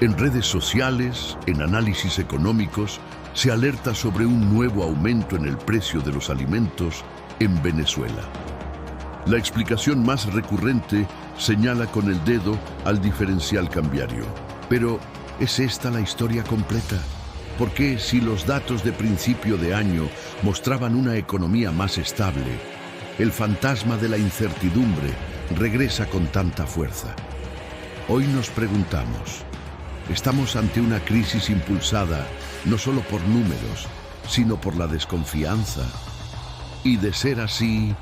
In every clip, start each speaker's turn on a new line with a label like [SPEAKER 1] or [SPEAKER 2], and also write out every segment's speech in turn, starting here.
[SPEAKER 1] En redes sociales, en análisis económicos, se alerta sobre un nuevo aumento en el precio de los alimentos en Venezuela. La explicación más recurrente señala con el dedo al diferencial cambiario. Pero, ¿es esta la historia completa? ¿Por qué, si los datos de principio de año mostraban una economía más estable, el fantasma de la incertidumbre regresa con tanta fuerza? Hoy nos preguntamos, ¿estamos ante una crisis impulsada no solo por números, sino por la desconfianza? Y de ser así,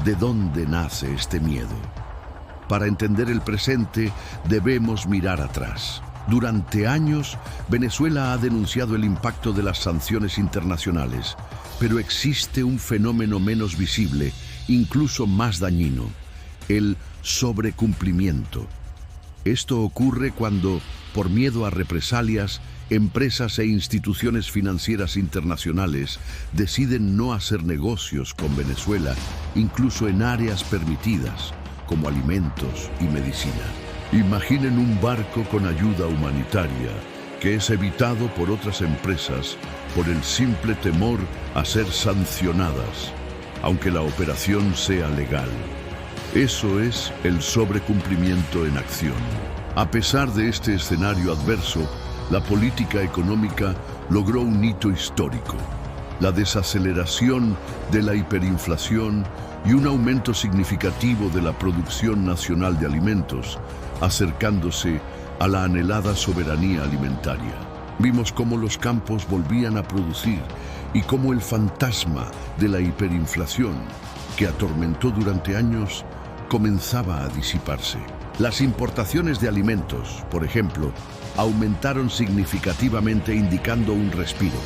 [SPEAKER 1] ¿de dónde nace este miedo? Para entender el presente, debemos mirar atrás. Durante años, Venezuela ha denunciado el impacto de las sanciones internacionales, pero existe un fenómeno menos visible, incluso más dañino: el sobrecumplimiento. Esto ocurre cuando, por miedo a represalias, empresas e instituciones financieras internacionales deciden no hacer negocios con Venezuela, incluso en áreas permitidas, como alimentos y medicina. Imaginen un barco con ayuda humanitaria que es evitado por otras empresas por el simple temor a ser sancionadas, aunque la operación sea legal. Eso es el sobrecumplimiento en acción. A pesar de este escenario adverso, la política económica logró un hito histórico: la desaceleración de la hiperinflación y un aumento significativo de la producción nacional de alimentos, acercándose a la anhelada soberanía alimentaria. Vimos cómo los campos volvían a producir y cómo el fantasma de la hiperinflación, que atormentó durante años, comenzaba a disiparse. Las importaciones de alimentos, por ejemplo, aumentaron significativamente, indicando un respiro.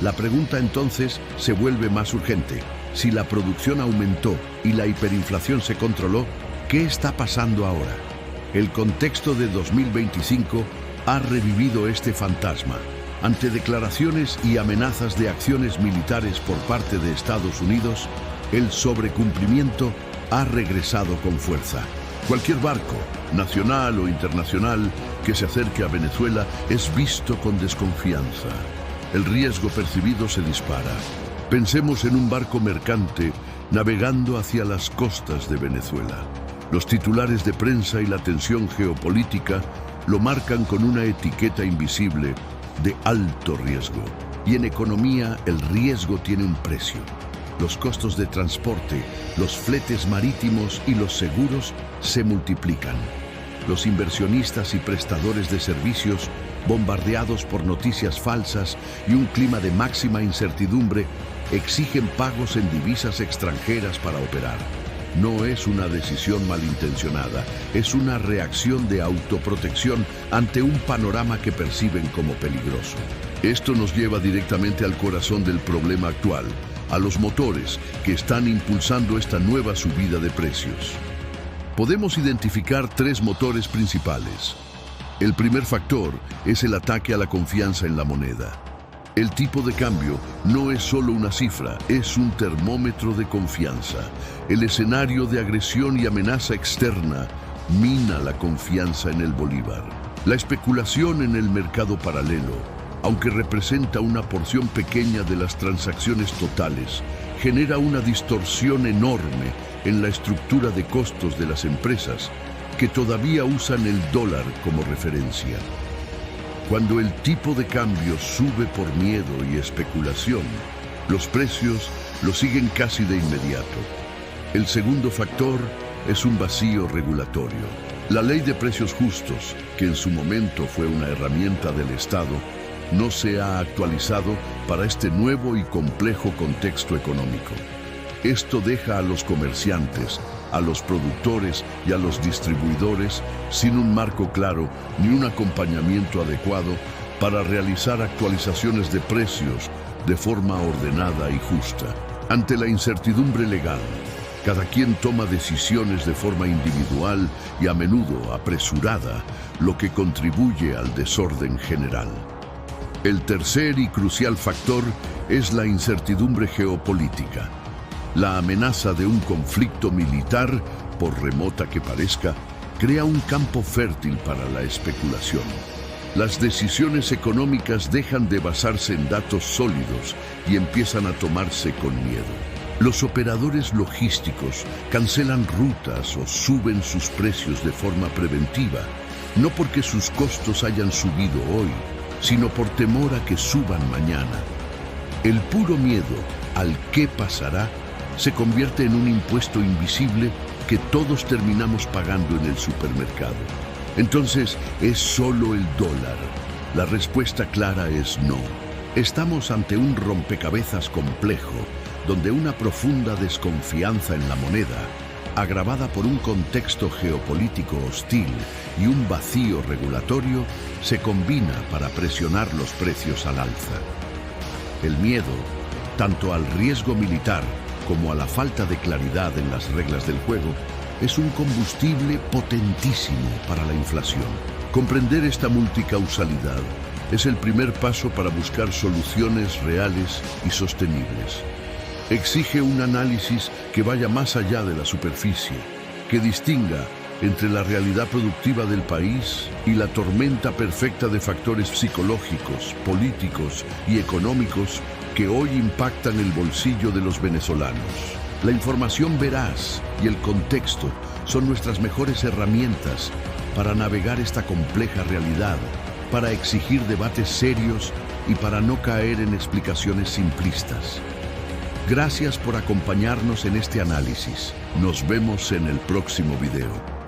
[SPEAKER 1] La pregunta entonces se vuelve más urgente. Si la producción aumentó y la hiperinflación se controló, ¿qué está pasando ahora? El contexto de 2025 ha revivido este fantasma. Ante declaraciones y amenazas de acciones militares por parte de Estados Unidos, el sobrecumplimiento ha regresado con fuerza. Cualquier barco, nacional o internacional, que se acerque a Venezuela es visto con desconfianza. El riesgo percibido se dispara. Pensemos en un barco mercante navegando hacia las costas de Venezuela. Los titulares de prensa y la tensión geopolítica lo marcan con una etiqueta invisible de alto riesgo. Y en economía, el riesgo tiene un precio. Los costos de transporte, los fletes marítimos y los seguros se multiplican. Los inversionistas y prestadores de servicios, bombardeados por noticias falsas y un clima de máxima incertidumbre, exigen pagos en divisas extranjeras para operar. No es una decisión malintencionada, es una reacción de autoprotección ante un panorama que perciben como peligroso. Esto nos lleva directamente al corazón del problema actual, a los motores que están impulsando esta nueva subida de precios. Podemos identificar tres motores principales. El primer factor es el ataque a la confianza en la moneda. El tipo de cambio no es solo una cifra, es un termómetro de confianza. El escenario de agresión y amenaza externa mina la confianza en el bolívar. La especulación en el mercado paralelo, aunque representa una porción pequeña de las transacciones totales, genera una distorsión enorme en la estructura de costos de las empresas que todavía usan el dólar como referencia. Cuando el tipo de cambio sube por miedo y especulación, los precios lo siguen casi de inmediato. El segundo factor es un vacío regulatorio. La Ley de Precios Justos, que en su momento fue una herramienta del Estado, no se ha actualizado para este nuevo y complejo contexto económico. Esto deja a los comerciantes, a los productores y a los distribuidores sin un marco claro ni un acompañamiento adecuado para realizar actualizaciones de precios de forma ordenada y justa. Ante la incertidumbre legal, cada quien toma decisiones de forma individual y a menudo apresurada, lo que contribuye al desorden general. El tercer y crucial factor es la incertidumbre geopolítica. La amenaza de un conflicto militar, por remota que parezca, crea un campo fértil para la especulación. Las decisiones económicas dejan de basarse en datos sólidos y empiezan a tomarse con miedo. Los operadores logísticos cancelan rutas o suben sus precios de forma preventiva, no porque sus costos hayan subido hoy, sino por temor a que suban mañana. El puro miedo al qué pasará se convierte en un impuesto invisible que todos terminamos pagando en el supermercado. Entonces, ¿es solo el dólar? La respuesta clara es no. Estamos ante un rompecabezas complejo, donde una profunda desconfianza en la moneda, agravada por un contexto geopolítico hostil y un vacío regulatorio, se combina para presionar los precios al alza. El miedo, tanto al riesgo militar como a la falta de claridad en las reglas del juego, es un combustible potentísimo para la inflación. Comprender esta multicausalidad es el primer paso para buscar soluciones reales y sostenibles. Exige un análisis que vaya más allá de la superficie, que distinga entre la realidad productiva del país y la tormenta perfecta de factores psicológicos, políticos y económicos que hoy impactan el bolsillo de los venezolanos. La información veraz y el contexto son nuestras mejores herramientas para navegar esta compleja realidad, para exigir debates serios y para no caer en explicaciones simplistas. Gracias por acompañarnos en este análisis. Nos vemos en el próximo video.